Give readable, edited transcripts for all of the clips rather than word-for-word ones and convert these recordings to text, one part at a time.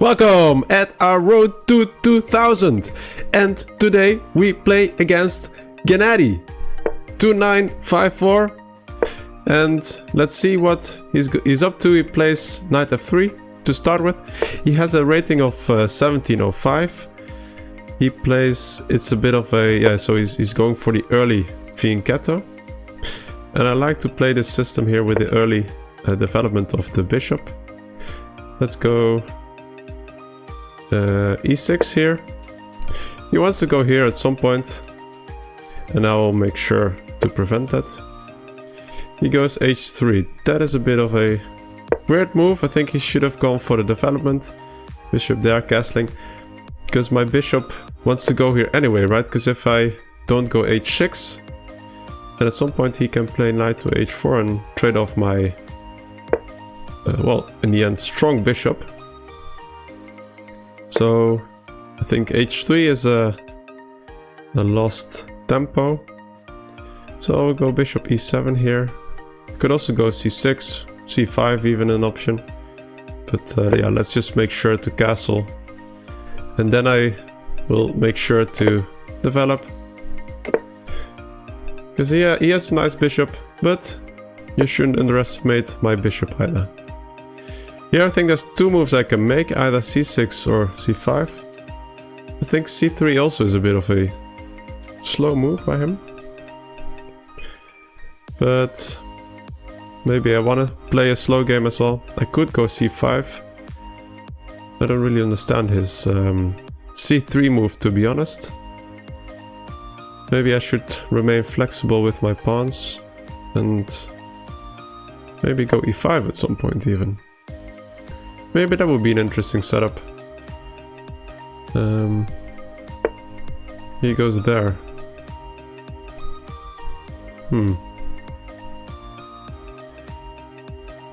Welcome at our road to 2000, and today we play against Gennady 2954, and let's see what he's up to. He plays knight f3 to start with. He has a rating of 1705. He plays, it's a bit of a, so he's going for the early fianchetto, and I like to play this system here with the early development of the bishop. Let's go e6 here. He wants to go here at some point, and I will make sure to prevent that. He goes h3. That is a bit of a weird move. I think he should have gone for the development. Bishop there, castling, because my bishop wants to go here anyway, right? Because if I don't go h6, then at some point he can play knight to h4 and trade off my well, in the end, strong bishop. So I think h3 is a lost tempo. So I'll go bishop e7 here. Could also go c6, c5 even an option. But yeah, let's just make sure to castle. And then I will make sure to develop. Because yeah, he has a nice bishop, but you shouldn't underestimate my bishop either. Here I think there's two moves I can make, either c6 or c5. I think c3 also is a bit of a slow move by him. But maybe I want to play a slow game as well. I could go c5. I don't really understand his c3 move, to be honest. Maybe I should remain flexible with my pawns and maybe go e5 at some point even. Maybe that would be an interesting setup. He goes there.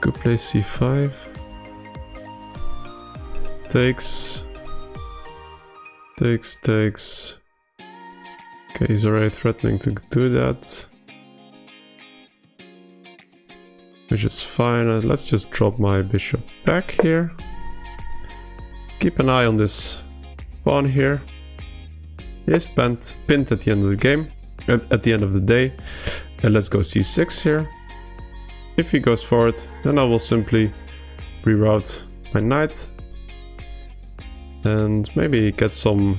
Could play c5. Takes. Okay, he's already threatening to do that. Which is fine. Let's just drop my bishop back here. Keep an eye on this pawn here. He is pinned at the end of the game, at the end of the day. And let's go c6 here. If he goes forward, then I will simply reroute my knight. And maybe get some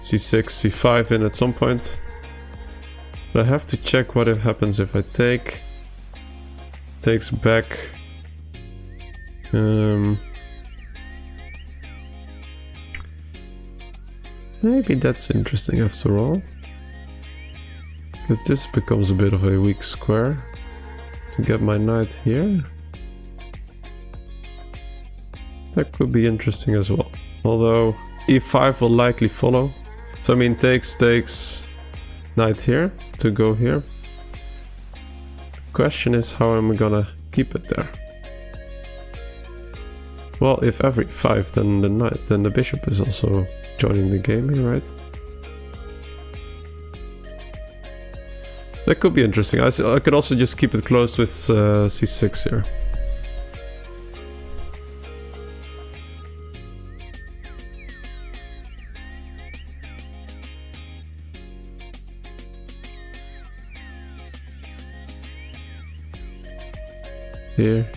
c6, c5 in at some point. But I have to check what happens if I take. Takes back. Maybe that's interesting after all. Because this becomes a bit of a weak square. To get my knight here. That could be interesting as well. Although e5 will likely follow. So I mean takes knight here to go here. Question is how am I gonna keep it there? Well, if every 5, then the bishop is also joining the game here, right? That could be interesting. I could also just keep it closed with c6 here.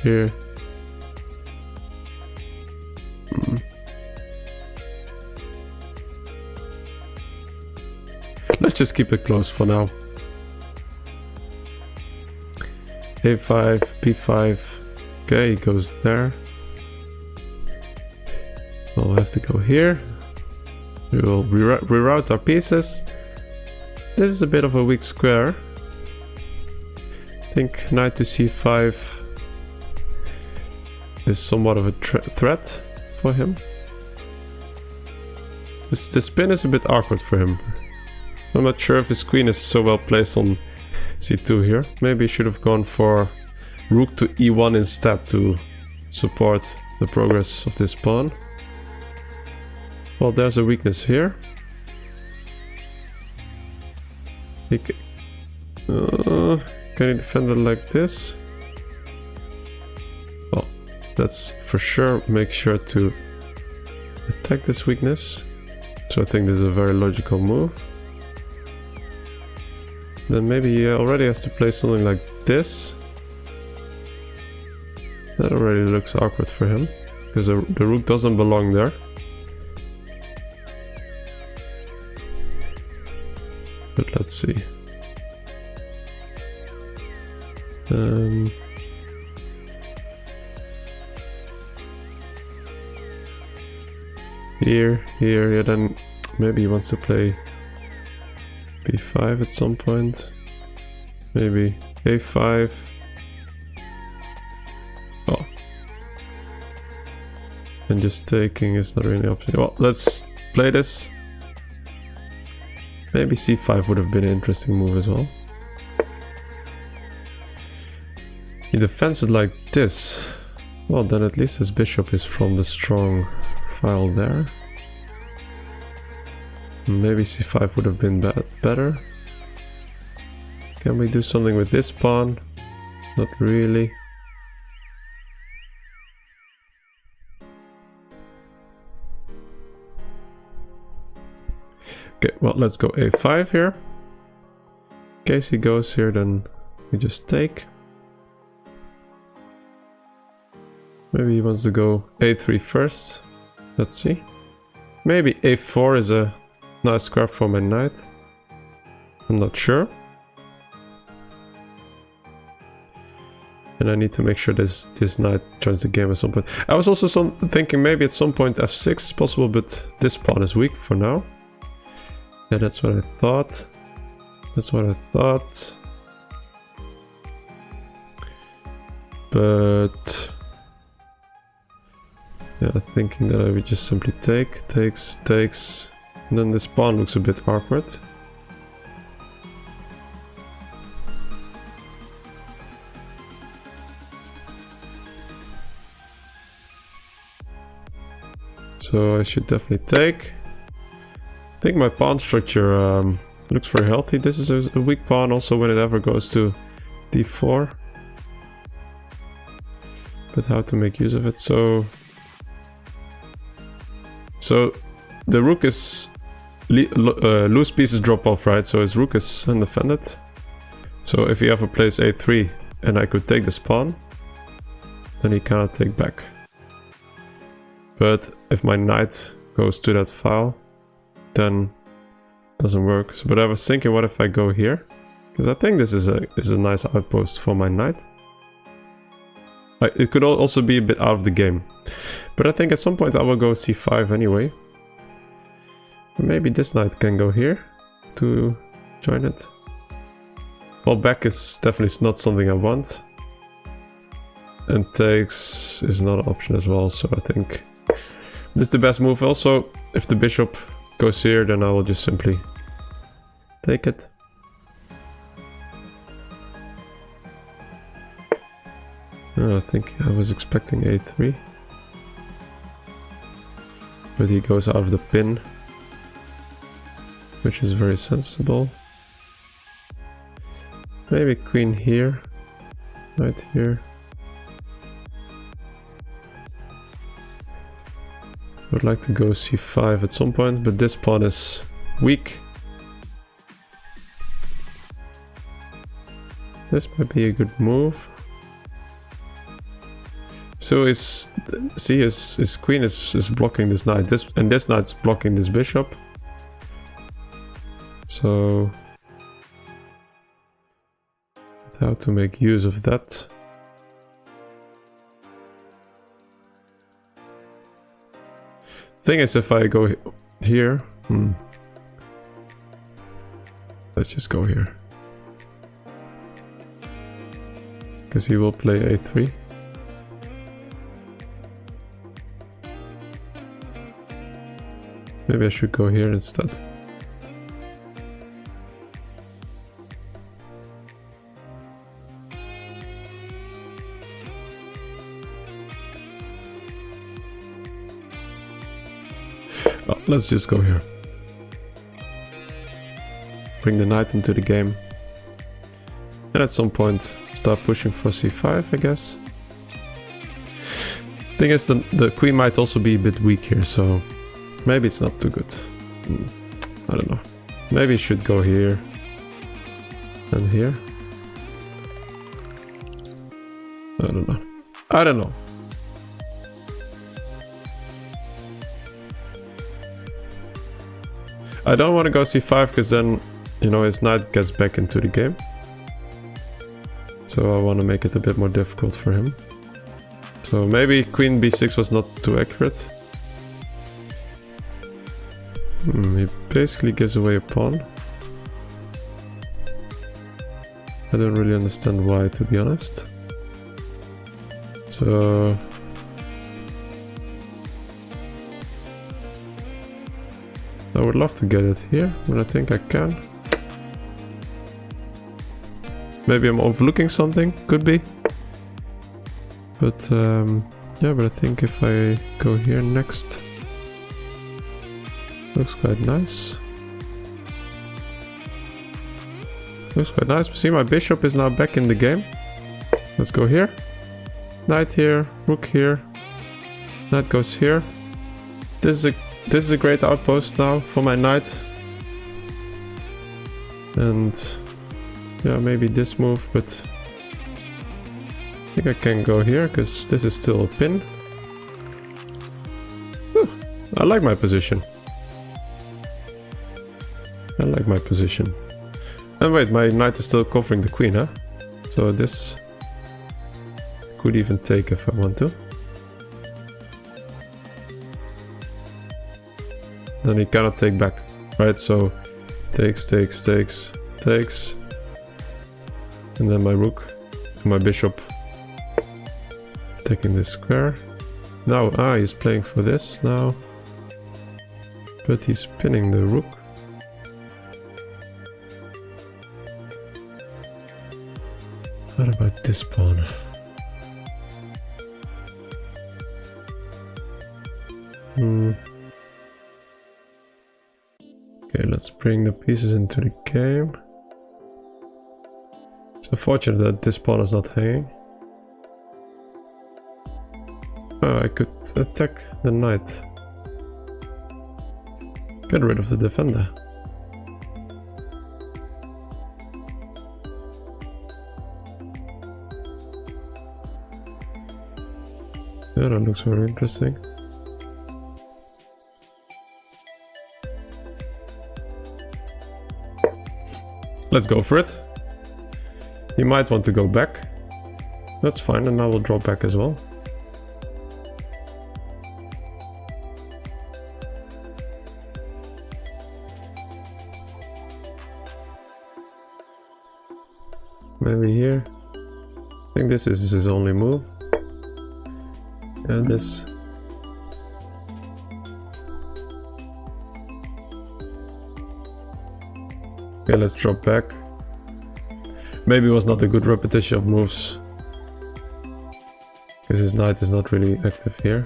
Here. Let's just keep it close for now. a5, b5. Okay, he goes there. We'll have to go here. We will reroute our pieces. This is a bit of a weak square. I think knight to c5 is somewhat of a threat for him. This pin is a bit awkward for him. I'm not sure if his queen is so well placed on c2 here. Maybe he should have gone for rook to e1 instead to support the progress of this pawn. Well, there's a weakness here. Can he defend it like this? Well, let's for sure make sure to attack this weakness. So I think this is a very logical move. Then maybe he already has to play something like this. That already looks awkward for him, because the rook doesn't belong there. But let's see. Here, yeah, then maybe he wants to play b5 at some point. Maybe a5. Oh. And just taking is not really an option. Well, let's play this. Maybe c5 would have been an interesting move as well. He defends it like this. Well, then at least his bishop is from the strong file there. Maybe c5 would have been better. Can we do something with this pawn? Not really. Okay, well, let's go a5 here. In case he goes here, then we just take. Maybe he wants to go a3 first. Let's see. Maybe a4 is a nice square for my knight. I'm not sure. And I need to make sure this knight joins the game at some point. I was also thinking maybe at some point f6 is possible, but this pawn is weak for now. Yeah, that's what I thought. That's what I thought. But yeah, thinking that I would just simply takes, and then this pawn looks a bit awkward. So I should definitely take. I think my pawn structure looks very healthy. This is a weak pawn also when it ever goes to d4. But how to make use of it? So the rook is loose pieces drop off, right? So his rook is undefended. So if he ever plays a3 and I could take this pawn, then he cannot take back. But if my knight goes to that file, then it doesn't work. So, but I was thinking, what if I go here? Because I think this is a nice outpost for my knight. It could also be a bit out of the game. But I think at some point I will go c5 anyway. Maybe this knight can go here to join it. Well, back is definitely not something I want. And takes is not an option as well, so I think this is the best move. Also, if the bishop goes here, then I will just simply take it. Oh, I think I was expecting a3. But he goes out of the pin, which is very sensible. Maybe queen here, right here. Would like to go c5 at some point, but this pawn is weak. This might be a good move. So his queen is blocking this knight, and this knight's blocking this bishop. So how to make use of that? Thing is, if I go here, let's just go here, because he will play a3. Maybe I should go here instead. Oh, let's just go here. Bring the knight into the game. And at some point start pushing for c5, I guess. Thing is, the queen might also be a bit weak here, so maybe it's not too good. I don't know. Maybe it should go here and here. I don't know. I don't know. I don't want to go c5 because then, you know, his knight gets back into the game. So I want to make it a bit more difficult for him. So maybe queen b6 was not too accurate. He basically gives away a pawn. I don't really understand why, to be honest. So I would love to get it here, but I think I can. Maybe I'm overlooking something, could be. But yeah, but I think if I go here next, looks quite nice. Looks quite nice. See, my bishop is now back in the game. Let's go here. Knight here, rook here. Knight goes here. This is a great outpost now for my knight. And yeah, maybe this move, but I think I can go here because this is still a pin. Whew, I like my position. I like my position. And wait, my knight is still covering the queen, huh? So this could even take if I want to. Then he cannot take back, right? So takes, takes. And then my rook and my bishop taking this square. Now, he's playing for this now. But he's pinning the rook. What about this pawn? Okay, let's bring the pieces into the game. It's unfortunate that this pawn is not hanging. Oh, I could attack the knight. Get rid of the defender. Yeah, that looks very interesting. Let's go for it. He might want to go back. That's fine, and I will drop back as well. Maybe here. I think this is his only move. And this. Okay, let's drop back. Maybe it was not a good repetition of moves. Because his knight is not really active here.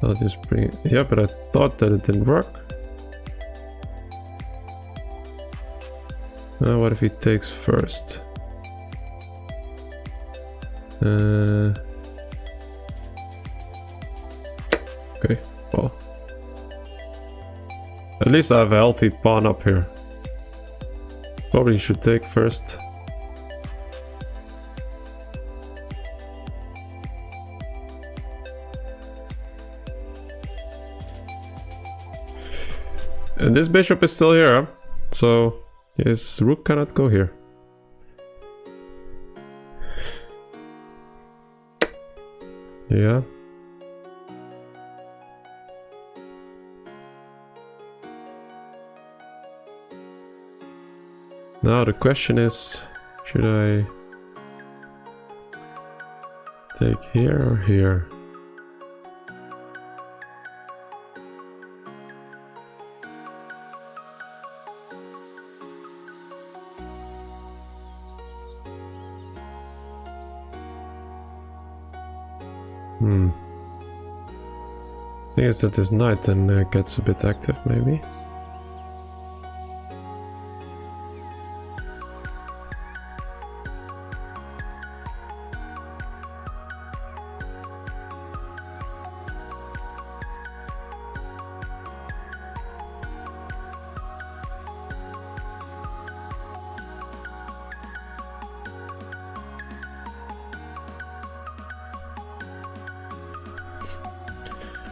I'll just bring it. Yeah, but I thought that it didn't work. What if he takes first? Okay, well. At least I have a healthy pawn up here. Probably should take first. And this bishop is still here, huh? So his rook cannot go here. Yeah. Now the question is, should I take here or here? Thing is that this knight then gets a bit active, maybe.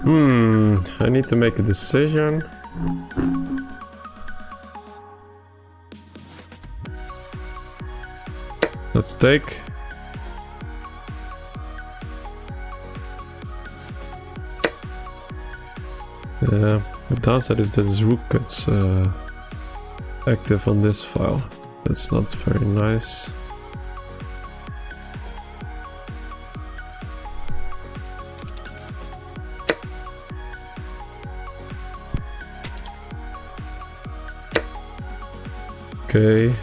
I need to make a decision. Let's take. The downside is that this rook gets active on this file. That's not very nice. Okay,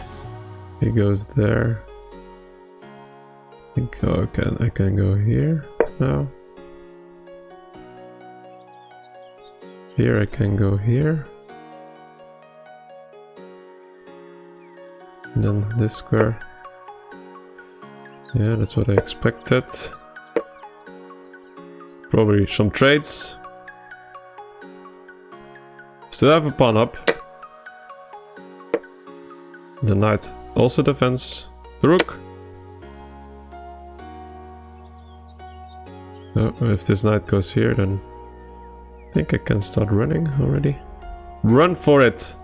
he goes there. I think I can go here now. Here I can go here. And then this square. Yeah, that's what I expected. Probably some trades. Still have a pawn up. The knight also defends the rook. Oh, if this knight goes here, then I think I can start running already. Run for it!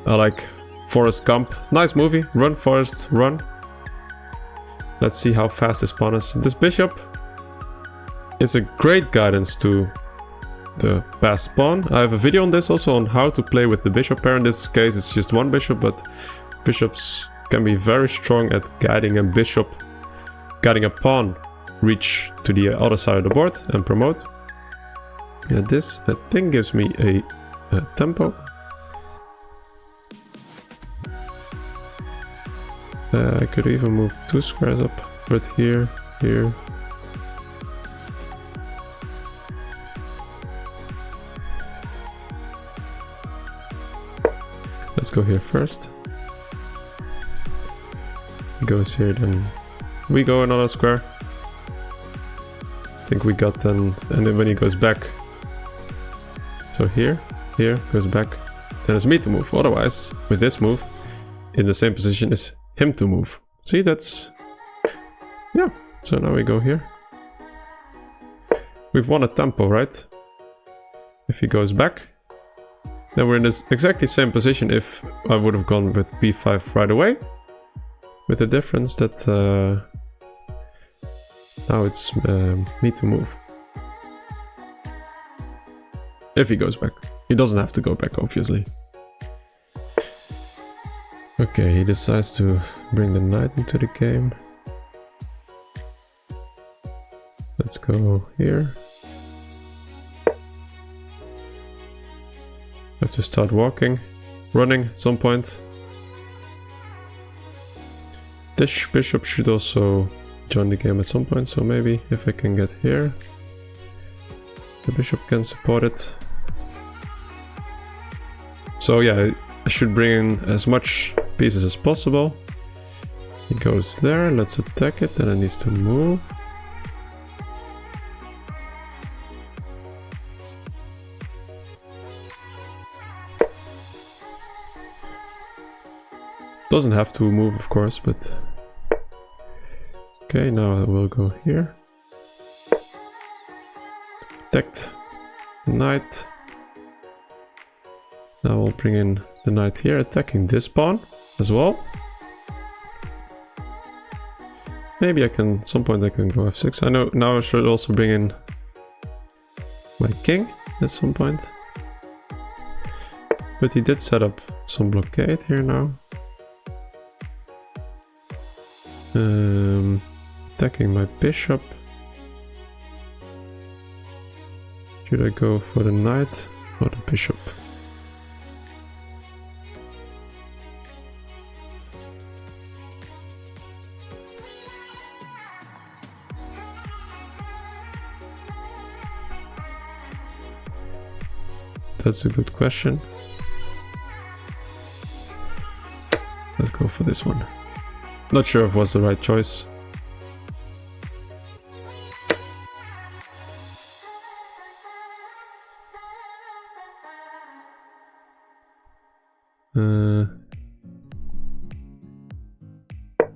I like Forrest Gump. Nice movie. Run, Forrest, run. Let's see how fast this pawn is. This bishop is a great guidance to the passed pawn. I have a video on this also on how to play with the bishop pair. In this case it's just one bishop, but bishops can be very strong at guiding a bishop, guiding a pawn reach to the other side of the board and promote. Yeah, this I think gives me a tempo. I could even move 2 squares up, but here. Let's go here first. He goes here, then we go another square. I think we got 10, and then when he goes back. So here goes back. Then it's me to move. Otherwise, with this move, in the same position is him to move. See, that's... yeah, so now we go here. We've won a tempo, right? If he goes back, then we're in this exactly same position if I would have gone with b5 right away. With the difference that now it's me to move. If he goes back. He doesn't have to go back, obviously. Okay, he decides to bring the knight into the game. Let's go here. I have to start walking, running at some point. This bishop should also join the game at some point, so maybe if I can get here, the bishop can support it. So yeah, I should bring in as much pieces as possible. He goes there, let's attack it, then it needs to move. Doesn't have to move, of course, but... okay, now I will go here. Protect the knight. Now we'll bring in the knight here, attacking this pawn as well. Maybe I can, at some point I can go f6. I know now I should also bring in my king at some point. But he did set up some blockade here now. Attacking my bishop. Should I go for the knight or the bishop? That's a good question. Let's go for this one. Not sure if it was the right choice.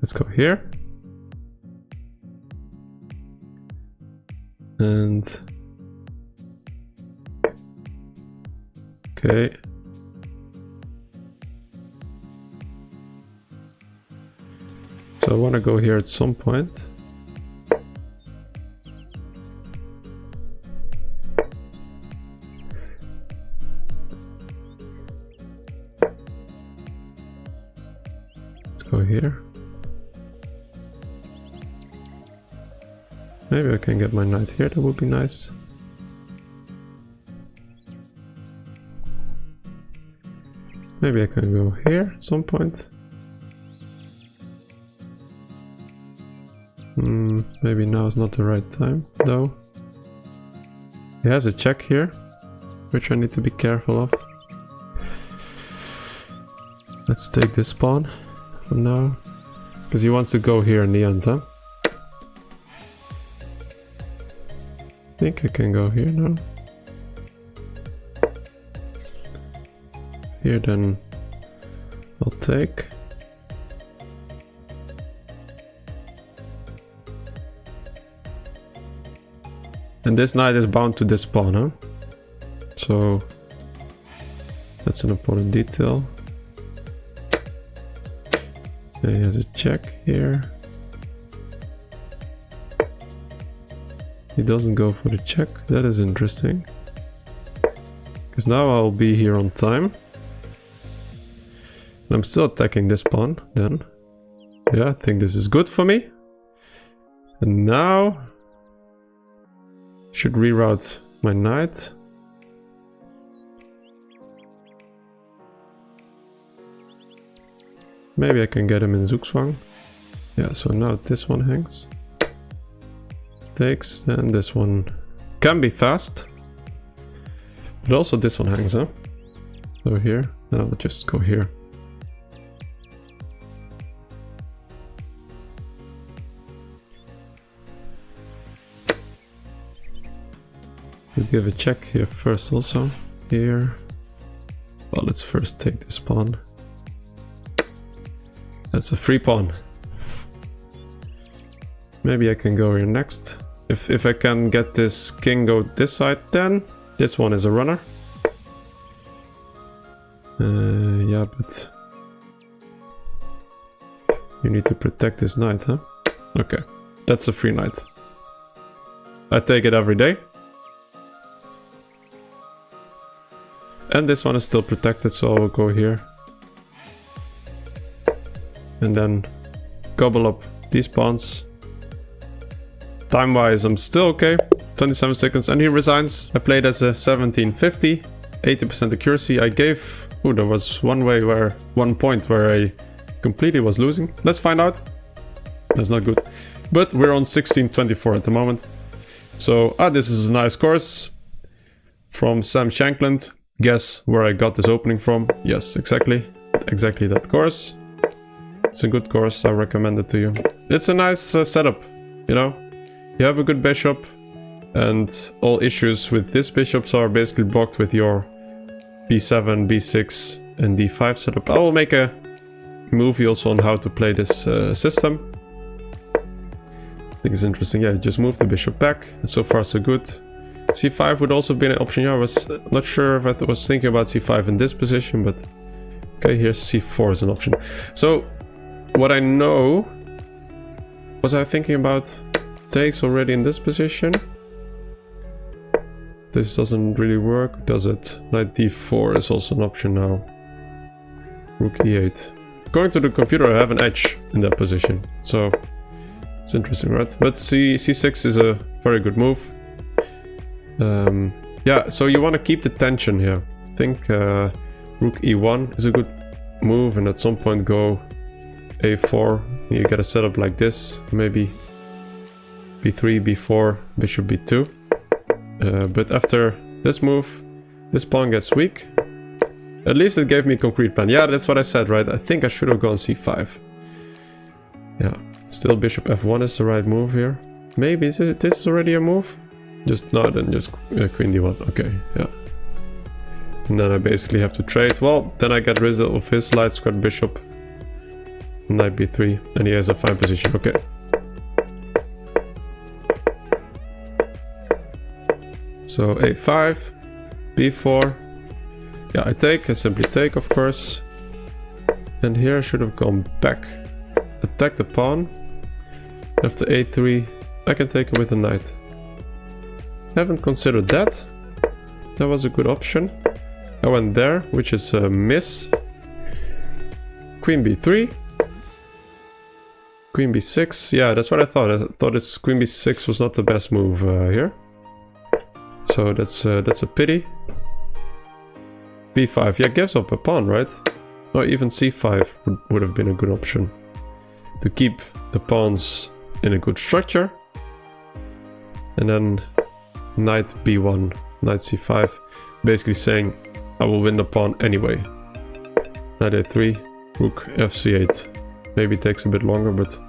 Let's go here. And Okay. So I want to go here at some point. Let's go here. Maybe I can get my knight here, that would be nice. Maybe I can go here at some point. Maybe now is not the right time, though. He has a check here, which I need to be careful of. Let's take this pawn for now, because he wants to go here in the end, huh? I think I can go here now. Here then I'll take. And this knight is bound to this pawn, huh? So that's an important detail. Okay, he has a check here. He doesn't go for the check. That is interesting. Because now I'll be here on time. And I'm still attacking this pawn then. Yeah, I think this is good for me. And now should reroute my knight. Maybe I can get him in Zugzwang. Yeah, so now this one hangs. Takes, and this one can be fast. But also this one hangs, huh? So here, now I'll just go here. We'll give a check here first also. Here. Well, let's first take this pawn. That's a free pawn. Maybe I can go here next. If I can get this king go this side, then this one is a runner. Yeah, but you need to protect this knight, huh? Okay, that's a free knight. I take it every day. And this one is still protected, so I'll go here. And then gobble up these pawns. Time-wise, I'm still okay. 27 seconds, and he resigns. I played as a 1750, 80% accuracy. I gave... Oh, there was one point where I completely was losing. Let's find out. That's not good. But we're on 1624 at the moment. So, this is a nice course from Sam Shankland. Guess where I got this opening from? Yes, exactly. Exactly that course. It's a good course, I recommend it to you. It's a nice setup, you know? You have a good bishop, and all issues with this bishops are basically blocked with your b7, b6, and d5 setup. I will make a movie also on how to play this system. I think it's interesting. Yeah, just move the bishop back, and so far so good. c5 would also be an option. Yeah, I was not sure if I was thinking about c5 in this position, but okay, here's c4 as an option. So what I know, was I thinking about takes already in this position? This doesn't really work, does it? Knight d4 is also an option now. Rook e8. According to the computer, I have an edge in that position, so it's interesting, right? But c6 is a very good move. Yeah, so you want to keep the tension here. I think rook e1 is a good move, and at some point go a4. You get a setup like this, maybe b3, b4, bishop b2. But after this move, this pawn gets weak. At least it gave me a concrete plan. Yeah, that's what I said, right? I think I should have gone c5. Yeah, still bishop f1 is the right move here. Maybe this is already a move? Just no, then just queen d1. Okay, yeah. And then I basically have to trade. Well, then I get rid of his light squared bishop. Knight b3, and he has a fine position. Okay. So a5, b4, Yeah, I simply take, of course. And here I should have gone back. Attack the pawn. After a3, I can take it with the knight. Haven't considered that. That was a good option. I went there, which is a miss. Queen b3. Queen b6. Yeah, that's what I thought. I thought this queen b6 was not the best move here. So that's a pity. b5. Yeah, gives up a pawn, right? Or even c5 would have been a good option. To keep the pawns in a good structure. And then knight b1, knight c5. Basically saying, I will win the pawn anyway. Knight a3, rook fc8. Maybe it takes a bit longer, but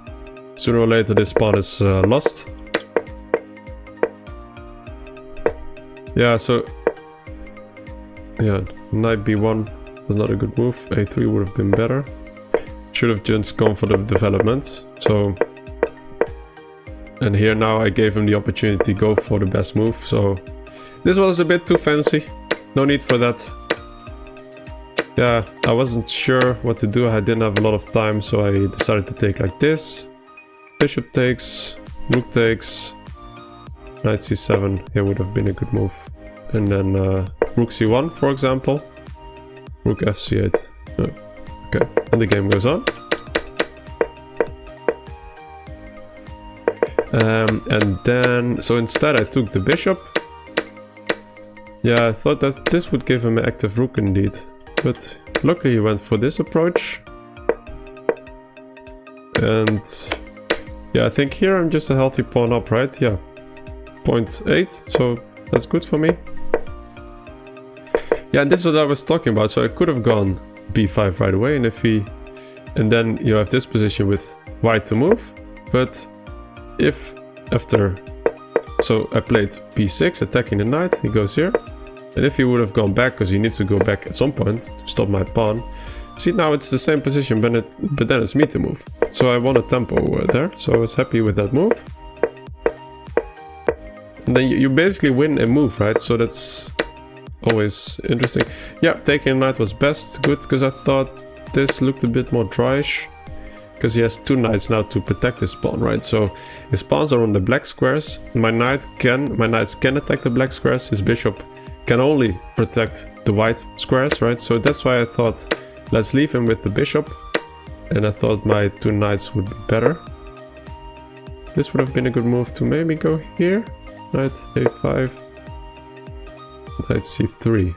sooner or later this pawn is lost. Yeah, so... yeah, knight b1 was not a good move. a3 would have been better. Should have just gone for the development. So... and here now I gave him the opportunity to go for the best move. So this was a bit too fancy. No need for that. Yeah, I wasn't sure what to do. I didn't have a lot of time, so I decided to take like this. Bishop takes, rook takes, knight c7. Here would have been a good move. And then rook c1, for example. Rook fc8. Oh, okay, and the game goes on. And then, so instead I took the bishop. Yeah, I thought that this would give him an active rook indeed. But luckily he went for this approach. And yeah, I think here I'm just a healthy pawn up, right? Yeah, 0.8, so that's good for me. Yeah, and this is what I was talking about. So I could have gone b5 right away, and then you have this position with white to move. But if after, so I played b6, attacking the knight, he goes here. And if he would have gone back, because he needs to go back at some point to stop my pawn. See, now it's the same position, but then it's me to move. So I won a tempo there, so I was happy with that move. And then you basically win a move, right? So that's always interesting. Yeah, taking a knight was best, good, because I thought this looked a bit more dryish. Because he has two knights now to protect his pawn, right? So his pawns are on the black squares. My knights can attack the black squares. His bishop can only protect the white squares, right? So that's why I thought, let's leave him with the bishop. And I thought my two knights would be better. This would have been a good move to maybe go here. Knight a5. Knight c3.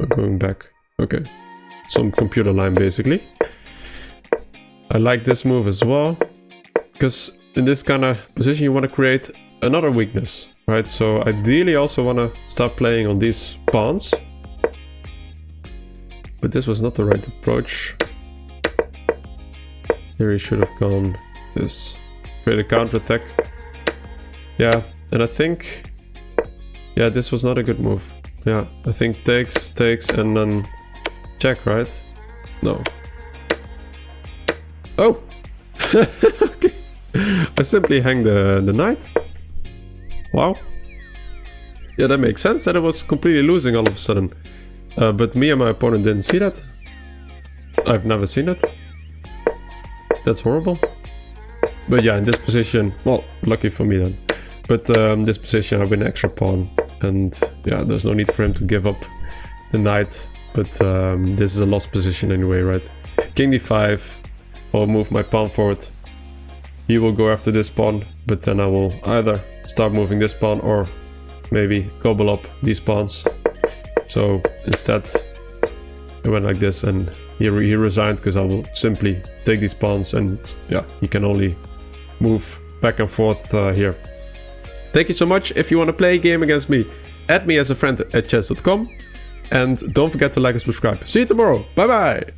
Or going back. Okay. Some computer line basically. I like this move as well. Because in this kind of position you want to create another weakness. Right, so ideally also want to start playing on these pawns. But this was not the right approach. Here he should have gone this. Create a counterattack. Yeah, and I think... yeah, this was not a good move. Yeah, I think takes, and then check, right? No. Oh! Okay. I simply hang the knight. Wow. Yeah, that makes sense that I was completely losing all of a sudden. But me and my opponent didn't see that. I've never seen it. That's horrible. But yeah, in this position, well, lucky for me then. But this position I win an extra pawn. And yeah, there's no need for him to give up the knight. But this is a lost position anyway, right? King d5. I'll move my pawn forward. He will go after this pawn. But then I will either start moving this pawn or maybe gobble up these pawns. So instead I went like this, and he resigned because I will simply take these pawns, and yeah, he can only move back and forth here. Thank you so much. If you want to play a game against me, add me as a friend at chess.com, and don't forget to like and subscribe. See you tomorrow. Bye bye.